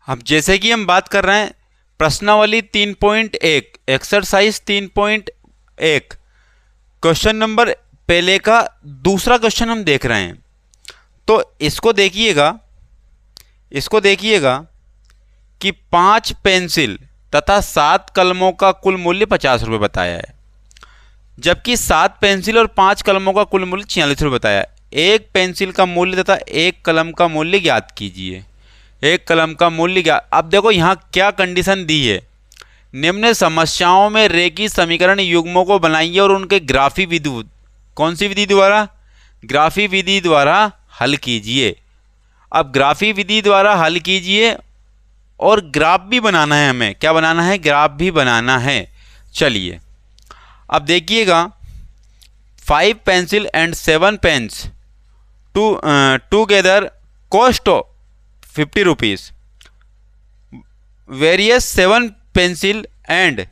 अब जैसे कि हम बात कर रहे हैं प्रश्नावली 3.1 एक्सरसाइज 3.1 क्वेश्चन नंबर पहले का दूसरा क्वेश्चन हम देख रहे हैं। तो इसको देखिएगा कि 5 पेंसिल तथा 7 कलमों का कुल मूल्य 50 रुपये बताया है, जबकि 7 पेंसिल और 5 कलमों का कुल मूल्य 46 रुपये बताया है। एक पेंसिल का मूल्य तथा एक कलम का मूल्य ज्ञात कीजिए। एक कलम का मूल्य ज्ञात। अब देखो यहाँ क्या कंडीशन दी है, निम्न समस्याओं में रेखीय समीकरण युग्मों को बनाइए और उनके ग्राफी विधि, कौन सी विधि द्वारा, ग्राफी विधि द्वारा हल कीजिए। अब ग्राफी विधि द्वारा हल कीजिए और ग्राफ भी बनाना है, हमें क्या बनाना है, ग्राफ भी बनाना है। चलिए अब देखिएगा 5 pencil and 7 pens together cost 50 rupees, whereas 7 pencil and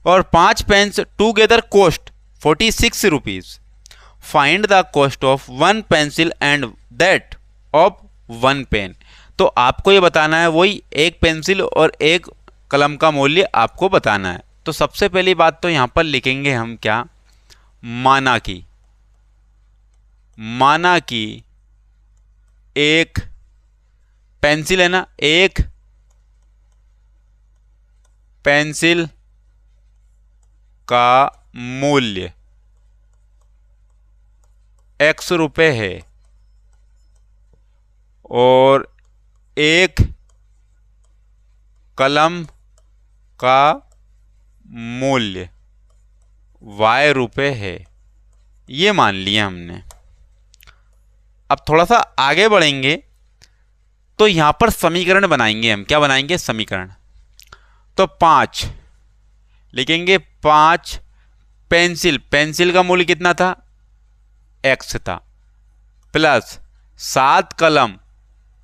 और 5 pens together cost 46 rupees. Find the cost of 1 pencil and that of 1 pen. तो आपको ये बताना है, वही एक पेंसिल और एक कलम का मूल्य आपको बताना है। तो सबसे पहली बात तो यहाँ पर लिखेंगे हम क्या, माना की एक पेंसिल है ना, एक पेंसिल का मूल्य x रुपये है और एक कलम का मूल्य y रुपये है, ये मान लिया हमने। अब थोड़ा सा आगे बढ़ेंगे तो यहाँ पर समीकरण बनाएंगे हम, क्या बनाएंगे, समीकरण। तो 5 लिखेंगे, 5 पेंसिल का मूल्य कितना था, x था, प्लस 7 कलम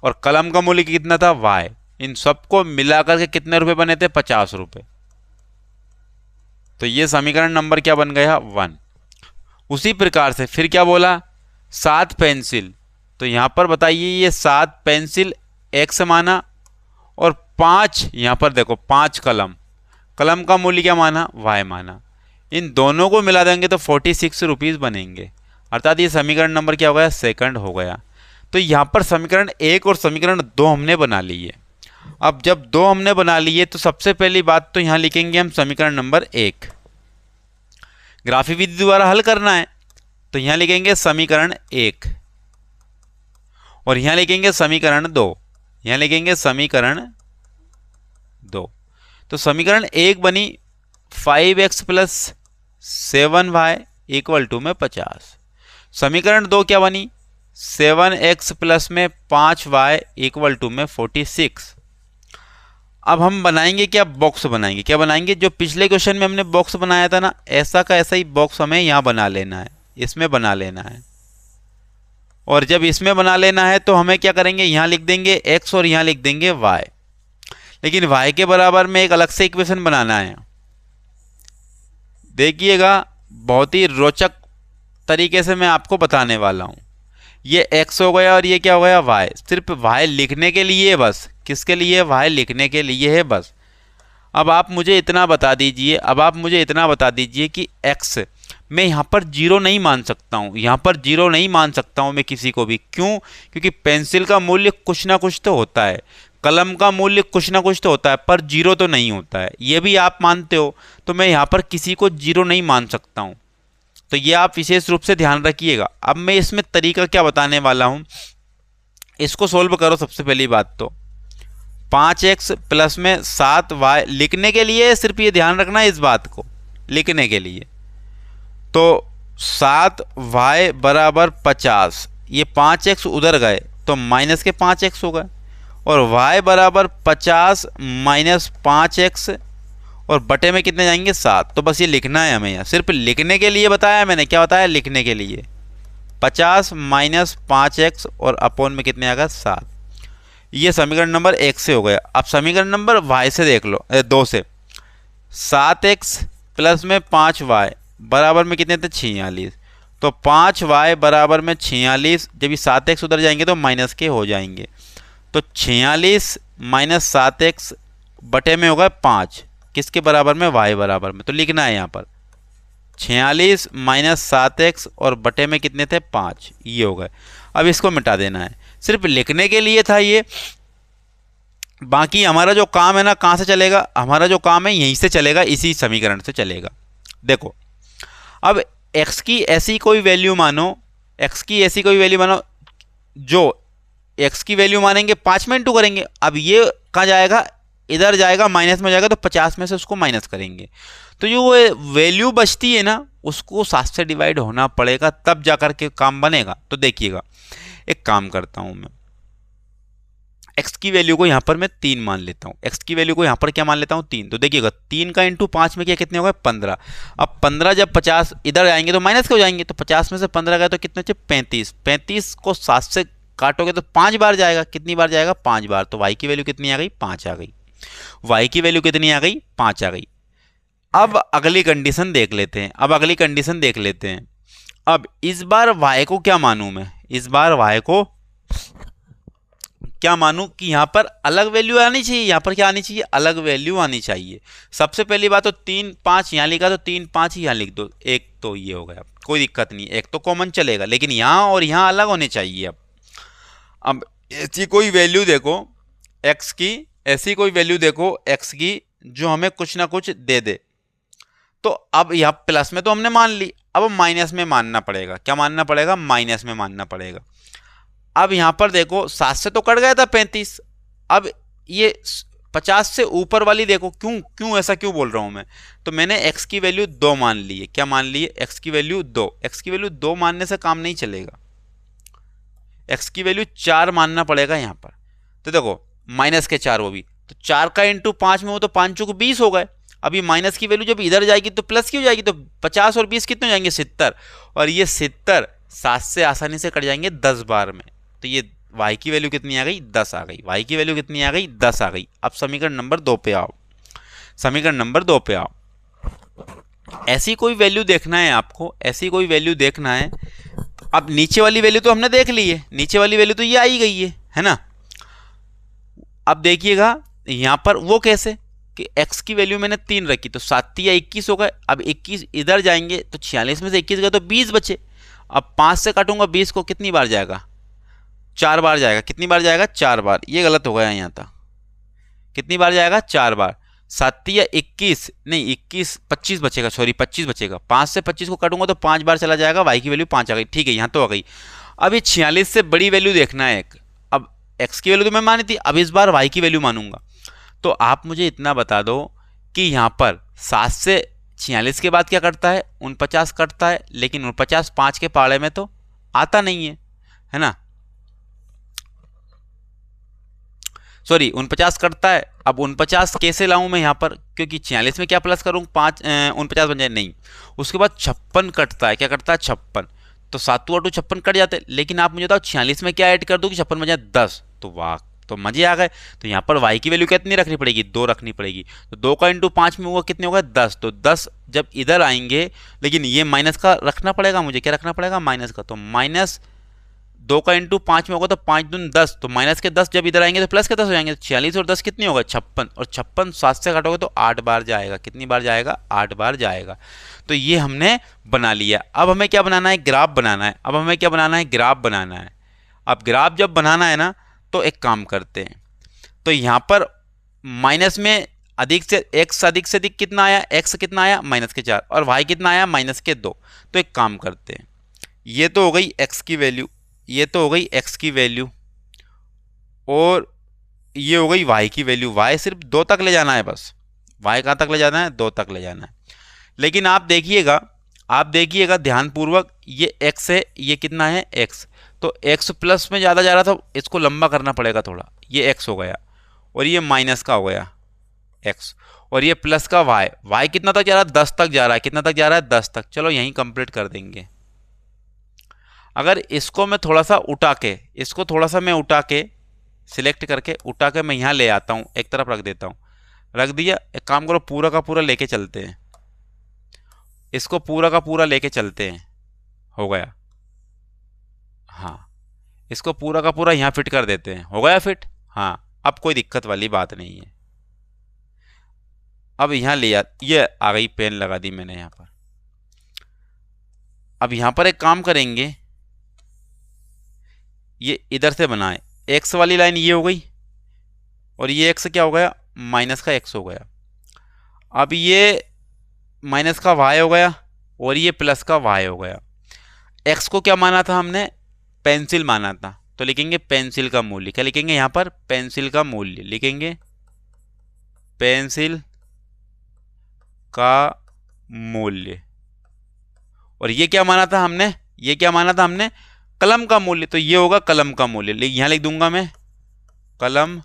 और कलम का मूल्य कितना था, y। इन सबको मिलाकर के कितने रुपए बने थे, 50 रुपये। तो ये समीकरण नंबर क्या बन गया, 1। उसी प्रकार से फिर क्या बोला, 7 पेंसिल, तो यहाँ पर बताइए ये 7 पेंसिल x माना और 5 यहाँ पर देखो 5 कलम का मूल्य क्या माना, y माना। इन दोनों को मिला देंगे तो 46 रुपीज़ बनेंगे, अर्थात ये समीकरण नंबर क्या हो गया, सेकंड हो गया। तो यहाँ पर समीकरण 1 और समीकरण 2 हमने बना लिए। अब जब 2 हमने बना लिए तो सबसे पहली बात तो यहाँ लिखेंगे हम समीकरण नंबर 1, ग्राफी विधि द्वारा हल करना है। तो यहाँ लिखेंगे समीकरण 1 और यहाँ लिखेंगे समीकरण 2, यहाँ लिखेंगे समीकरण 2। तो समीकरण 1 बनी 5x plus 7y equal to में 50। समीकरण 2 क्या बनी, 7x प्लस में 5y इक्वल टू में 46। अब हम बनाएंगे क्या, बॉक्स बनाएंगे। क्या बनाएंगे, जो पिछले क्वेश्चन में हमने बॉक्स बनाया था ना, ऐसा का ऐसा ही बॉक्स हमें यहाँ बना लेना है, इसमें बना लेना है। और जब इसमें बना लेना है तो हमें क्या करेंगे, यहाँ लिख देंगे x और यहाँ लिख देंगे y, लेकिन y के बराबर में एक अलग से इक्वेशन बनाना है। देखिएगा बहुत ही रोचक तरीके से मैं आपको बताने वाला हूँ। ये x हो गया और ये क्या हो गया, y। सिर्फ y लिखने के लिए बस, किसके लिए, y लिखने के लिए है बस। अब आप मुझे इतना बता दीजिए कि x मैं यहाँ पर 0 नहीं मान सकता हूँ, यहाँ पर 0 नहीं मान सकता हूँ मैं किसी को भी। क्यों, क्योंकि पेंसिल का मूल्य कुछ ना कुछ तो होता है, कलम का मूल्य कुछ ना कुछ तो होता है, पर 0 तो नहीं होता है। ये भी आप मानते हो, तो मैं यहाँ पर किसी को 0 नहीं मान सकता हूँ। तो ये आप विशेष रूप से ध्यान रखिएगा। अब मैं इसमें तरीका क्या बताने वाला हूँ, इसको सोल्व करो। सबसे पहली बात तो 5x प्लस में 7y लिखने के लिए, सिर्फ ये ध्यान रखना है इस बात को, लिखने के लिए। तो 7y बराबर 50, ये 5x उधर गए तो माइनस के 5x हो गए, और y बराबर 50 माइनस 5x और बटे में कितने जाएंगे, 7। तो बस ये लिखना है हमें, यहाँ सिर्फ लिखने के लिए बताया मैंने। क्या बताया, लिखने के लिए 50 माइनस 5x और अपोन में कितने आएगा, 7। ये समीकरण नंबर 1 से हो गया। अब समीकरण नंबर y से देख लो, 2 से। 7x प्लस में 5y बराबर में कितने थे, 46। तो 5y बराबर में 46, जब ये 7x उधर जाएंगे तो माइनस के हो जाएंगे, तो 46 माइनस 7x बटे में होगा 5, किसके बराबर में, y बराबर में। तो लिखना है यहाँ पर 46 माइनस 7x और बटे में कितने थे, 5, ये हो गए। अब इसको मिटा देना है, सिर्फ लिखने के लिए था ये। बाकी हमारा जो काम है ना, कहाँ से चलेगा, हमारा जो काम है यहीं से चलेगा, इसी समीकरण से चलेगा। देखो अब x की ऐसी कोई वैल्यू मानो, x की ऐसी कोई वैल्यू मानो जो x की वैल्यू मानेंगे 5 में इंटू करेंगे। अब ये कहाँ जाएगा, इधर जाएगा, माइनस में जाएगा, तो 50 में से उसको माइनस करेंगे, तो जो वैल्यू बचती है ना उसको 7 से डिवाइड होना पड़ेगा, तब जाकर के काम बनेगा। तो देखिएगा एक काम करता हूं मैं, x की वैल्यू को यहां पर मैं 3 मान लेता हूं, x की वैल्यू को यहां पर क्या मान लेता हूं, 3। तो देखिएगा 3 का इंटू 5 में क्या कितने हो गए, 15। अब 15 जब 50 इधर आएंगे तो माइनस के हो जाएंगे, तो 50 में से 15 गए तो कितने बचे, 35। 35 को 7 से काटोगे तो 5 बार जाएगा, कितनी बार जाएगा, 5 बार। तो y की वैल्यू कितनी आ गई, 5 आ गई। y की वैल्यू कितनी आ गई, 5 आ गई। अब अगली कंडीशन देख लेते हैं, अब अगली कंडीशन देख लेते हैं। अब इस बार y को क्या मानूं मैं, इस बार y को क्या मानूं कि यहां पर अलग वैल्यू आनी चाहिए, यहां पर क्या आनी चाहिए, अलग वैल्यू आनी चाहिए। सबसे पहली बात तो 3 5 यहां लिखा, तो 3 5 ही यहां लिख दो, एक तो ये हो गया, कोई दिक्कत नहीं, एक तो कॉमन चलेगा, लेकिन यहां और यहां अलग होने चाहिए। अब ऐसी कोई वैल्यू देखो x की, ऐसी कोई वैल्यू देखो x की जो हमें कुछ ना कुछ दे दे। तो अब यहाँ प्लस में तो हमने मान ली, अब माइनस में मानना पड़ेगा, क्या मानना पड़ेगा, माइनस में मानना पड़ेगा। अब यहां पर देखो 7 से तो कट गया था 35, अब ये 50 से ऊपर वाली देखो, क्यों ऐसा क्यों बोल रहा हूं मैं, तो मैंने x की वैल्यू 2 मान ली है, क्या मान ली है, x की वैल्यू 2। x की वैल्यू 2 मानने से काम नहीं चलेगा, x की वैल्यू 4 मानना पड़ेगा यहां पर। तो देखो माइनस के 4 वो भी, तो 4 का इंटू 5 में हो तो 5 चौक 20 हो गए। अब ये माइनस की वैल्यू जब इधर जाएगी तो प्लस की हो जाएगी, तो 50 और 20 कितने हो जाएंगे, 70, और ये 70 7 से आसानी से कट जाएंगे 10 बार में। तो ये y की वैल्यू कितनी आ गई, 10 आ गई। y की वैल्यू कितनी आ गई, 10 आ गई। अब समीकरण नंबर 2 पे आओ, समीकरण नंबर 2 पे आओ। ऐसी कोई वैल्यू देखना है आपको, ऐसी कोई वैल्यू देखना है। अब नीचे वाली वैल्यू तो हमने देख ली है, नीचे वाली वैल्यू तो ये आई गई है ना। अब देखिएगा यहां पर वो कैसे कि x की वैल्यू मैंने 3 रखी, तो 7 या 21 हो गए। अब 21 इधर जाएंगे तो 46 में से 21 गए तो 20 बचे। अब 5 से काटूंगा 20 को, कितनी बार जाएगा, 4 बार जाएगा। कितनी बार जाएगा, 4 बार। ये गलत हो गया यहाँ था, कितनी बार जाएगा, 4 बार। 7 या 21 नहीं, 21 25 बचेगा, सॉरी 25 बचेगा। 5 से 25 को काटूंगा तो 5 बार चला जाएगा, y की वैल्यू 5 आ गई। ठीक है, यहाँ तो आ गई। अब ये 46 से बड़ी वैल्यू देखना है एक। अब x की वैल्यू तो मैं मानी थी, अब इस बार y की वैल्यू मानूंगा। तो आप मुझे इतना बता दो कि यहाँ पर 7 से 46 के बाद क्या कटता है, 49 कटता है, लेकिन 49 5 के पाड़े में तो आता नहीं है ना, सॉरी 49 कटता है। अब 49 कैसे लाऊं मैं यहाँ पर, क्योंकि 46 में क्या प्लस करूं, 5 49 बन जाए, नहीं। उसके बाद 56 कटता है, क्या कटता है, 56। तो 7 और 2 56 कट जाते हैं, लेकिन आप मुझे बताओ 46 में क्या ऐड कर दूं कि 56 बन जाए 10। तो वाह, तो मजे आ गए। तो यहाँ पर y की वैल्यू कितनी रखनी पड़ेगी, 2 रखनी पड़ेगी। तो 2 का इंटू 5 में होगा, कितने होगा, 10। तो 10 जब इधर आएंगे, लेकिन ये माइनस का रखना पड़ेगा मुझे, क्या रखना पड़ेगा, माइनस का। तो माइनस 2 का इंटू 5 में होगा तो 5 दून 10, तो माइनस के 10 जब इधर आएंगे तो प्लस के 10 हो जाएंगे। 46 और 10 कितनी होगा, 56, और 56 7 से काटोगे तो 8 बार जाएगा। कितनी बार जाएगा, 8 बार जाएगा। तो ये हमने बना लिया। अब हमें क्या बनाना है, ग्राफ बनाना है। अब हमें क्या बनाना है, ग्राफ बनाना है। अब ग्राफ जब बनाना है ना, तो एक काम करते हैं, तो यहाँ पर माइनस में अधिक से अधिक कितना आया, x कितना आया, माइनस के 4, और y कितना आया, माइनस के 2। तो एक काम करते हैं, ये तो हो गई x की वैल्यू, ये तो हो गई x की वैल्यू, और ये हो गई y की वैल्यू। y सिर्फ 2 तक ले जाना है बस, y कहाँ तक ले जाना है, 2 तक ले जाना है। लेकिन आप देखिएगा ध्यानपूर्वक, ये x है, ये कितना है, x। तो x प्लस में ज़्यादा जा रहा था, इसको लंबा करना पड़ेगा थोड़ा, ये x हो गया, और ये माइनस का हो गया x, और ये प्लस का y कितना तक जा रहा है, 10 तक जा रहा है। कितना तक जा रहा है, 10 तक। चलो यहीं कंप्लीट कर देंगे। अगर इसको मैं थोड़ा सा उठा के, इसको थोड़ा सा मैं उठा के सिलेक्ट करके उठा के मैं यहाँ ले आता हूँ, एक तरफ रख देता हूँ, रख दिया। एक काम करो, पूरा का पूरा लेके चलते हैं, इसको पूरा का पूरा लेके चलते हैं, हो गया। हाँ, इसको पूरा का पूरा यहाँ फिट कर देते हैं, हो गया फिट। हाँ, अब कोई दिक्कत वाली बात नहीं है। अब यहाँ ले ये आ गई, पेन लगा दी मैंने यहाँ पर। अब यहाँ पर एक काम करेंगे, ये इधर से बनाए, एक्स वाली लाइन ये हो गई, और ये एक्स क्या हो गया, माइनस का एक्स हो गया। अब ये माइनस का वाई हो गया, और ये प्लस का वाई हो गया। एक्स को क्या माना था हमने, पेंसिल माना था, तो लिखेंगे पेंसिल का मूल्य। क्या लिखेंगे यहाँ पर, पेंसिल का मूल्य लिखेंगे, पेंसिल का मूल्य। और ये क्या माना था हमने, ये क्या माना था हमने, कलम का मूल्य, तो ये होगा कलम का मूल्य। यहाँ लिख दूंगा मैं कलम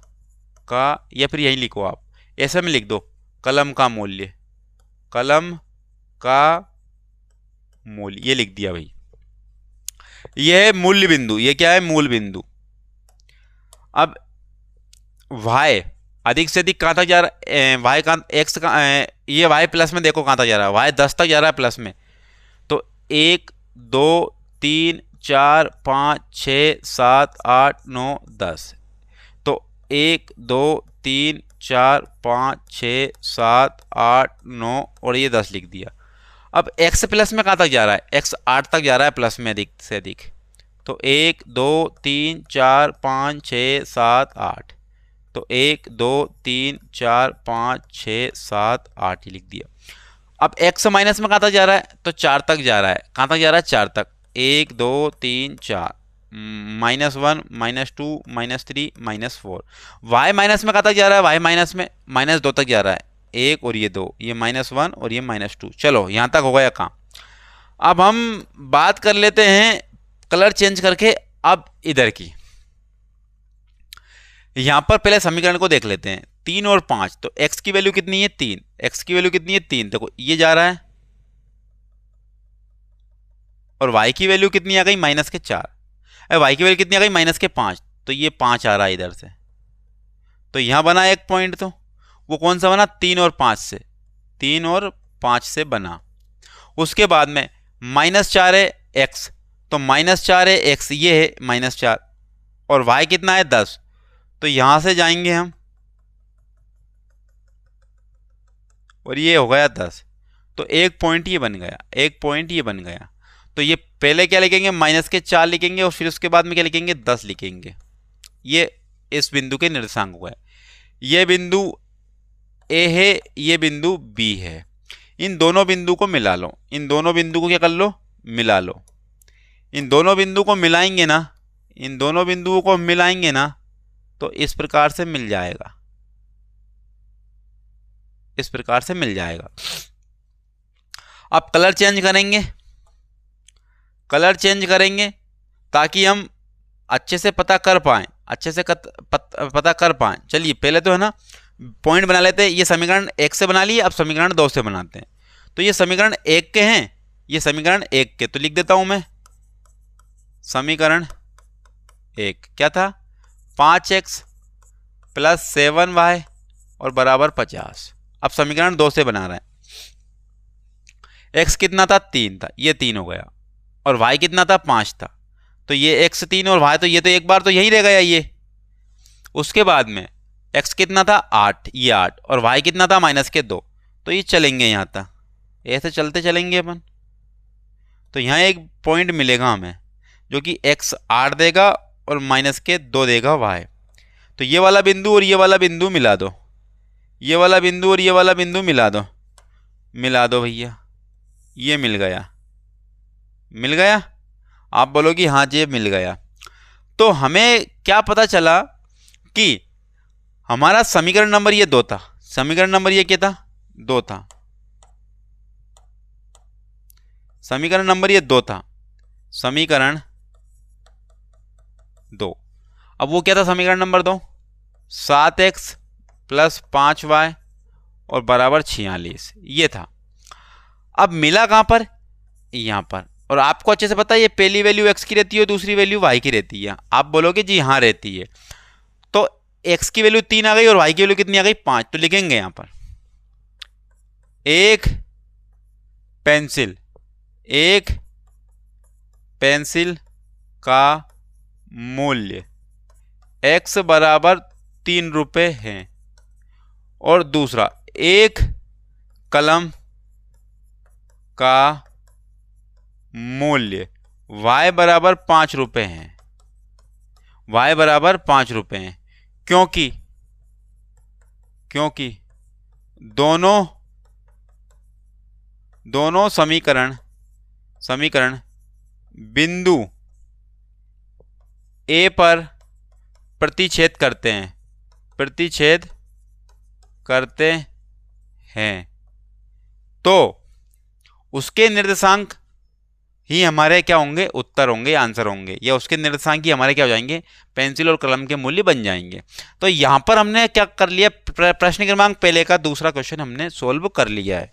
का, या फिर यहीं लिखो आप, ऐसे में लिख दो कलम का मूल्य, कलम का मूल्य, ये लिख दिया भाई। ये है मूल्य बिंदु, ये क्या है, मूल बिंदु। अब y अधिक से अधिक कहाँ तक जा रहा है, y का x का, ये y प्लस में देखो कहाँ तक जा रहा है, y 10 तक जा रहा है प्लस में। तो 1 2 3 4 5 6 7 8 9 10, तो 1 2 3 4 5 6 7 8 9 और ये 10 लिख दिया। अब x प्लस में कहाँ तक जा रहा है, x 8 तक जा रहा है प्लस में अधिक से अधिक। तो 1 2 3 4 5 6 7 8, तो 1 2 3 4 5 6 7 8 ये लिख दिया। अब x माइनस में कहाँ तक जा रहा है, तो 4 तक जा रहा है। कहाँ तक जा रहा है, 4 तक। 1 2 3 4, -1 -2 -3 -4। y माइनस में कहाँ तक जा रहा है, y माइनस में -2 तक जा रहा है, 1 और ये 2, ये -1 और ये -2। चलो यहाँ तक हो गया काम। अब हम बात कर लेते हैं कलर चेंज करके अब इधर की। यहां पर पहले समीकरण को देख लेते हैं, 3 और 5, तो x की वैल्यू कितनी है, 3, x की वैल्यू कितनी है, 3। देखो ये जा रहा है, और y की वैल्यू कितनी आ गई, -4। y की वैल्यू कितनी आ गई, -5, तो ये 5 आ रहा है इधर से। तो यहां बना एक पॉइंट, तो वो कौन सा बना, 3 और 5 से, 3 और 5 से बना। उसके बाद में -4 है x, तो -4 है x, ये है -4, और y कितना है, 10। तो यहां से जाएंगे हम, और ये हो गया 10। तो एक पॉइंट ये बन गया, एक पॉइंट ये बन गया। तो ये पहले क्या लिखेंगे, -4 लिखेंगे, और फिर उसके बाद में क्या लिखेंगे, 10 लिखेंगे। ये इस बिंदु के निर्देशांक हुआ है। ये बिंदु ए है, ये बिंदु बी है। इन दोनों बिंदु को मिला लो, इन दोनों बिंदु को क्या कर लो, मिला लो। इन दोनों बिंदु को मिलाएंगे ना, इन दोनों बिंदुओं को मिलाएंगे ना, तो इस प्रकार से मिल जाएगा, इस प्रकार से मिल जाएगा। अब कलर चेंज करेंगे, कलर चेंज करेंगे ताकि हम अच्छे से पता कर पाएं, अच्छे से पता कर पाएं। चलिए पहले तो है ना पॉइंट बना लेते हैं। ये समीकरण 1 से बना लिए, अब समीकरण 2 से बनाते हैं। तो ये समीकरण 1 के हैं, ये समीकरण 1 के, तो लिख देता हूं मैं समीकरण 1 क्या था, 5x + 7y और बराबर 50। अब समीकरण 2 से बना रहे हैं। x कितना था, 3 था, ये 3 हो गया, और y कितना था, 5 था, तो ये x 3 और y, तो ये तो एक बार तो यही रह गया ये। उसके बाद में x कितना था, 8, ये 8, और y कितना था, -2, तो ये चलेंगे यहाँ तक, ऐसे चलते चलेंगे अपन। तो यहाँ एक पॉइंट मिलेगा हमें जो कि x 8 देगा और -2 देगा y। तो ये वाला बिंदु और ये वाला बिंदु मिला दो, ये वाला बिंदु और ये वाला बिंदु मिला दो, मिला दो भैया, ये मिल गया, मिल गया। आप बोलोगे हाँ जी मिल गया। तो हमें क्या पता चला कि हमारा समीकरण नंबर ये 2 था, समीकरण नंबर ये क्या था, 2 था, समीकरण नंबर ये 2 था, समीकरण 2। अब वो क्या था समीकरण नंबर 2, 7x + 5y और बराबर 46, ये था। अब मिला कहां पर, यहां पर। और आपको अच्छे से पता है ये पहली वैल्यू x की रहती है, दूसरी वैल्यू y की रहती है। आप बोलोगे जी हाँ रहती है। तो x की वैल्यू 3 आ गई और y की वैल्यू कितनी आ गई, 5। तो लिखेंगे यहां पर एक पेंसिल, एक पेंसिल का मूल्य x बराबर 3 रुपये है और दूसरा एक कलम का मूल्य y बराबर 5 रुपये है, y बराबर 5 रुपये है, क्योंकि दोनों समीकरण बिंदु A पर प्रतिच्छेद करते हैं तो उसके निर्देशांक ही हमारे क्या होंगे, उत्तर होंगे, आंसर होंगे, या उसके निर्देशांक ही हमारे क्या हो जाएंगे, पेंसिल और कलम के मूल्य बन जाएंगे। तो यहां पर हमने क्या कर लिया, प्रश्न क्रमांक पहले का दूसरा क्वेश्चन हमने सोल्व कर लिया है।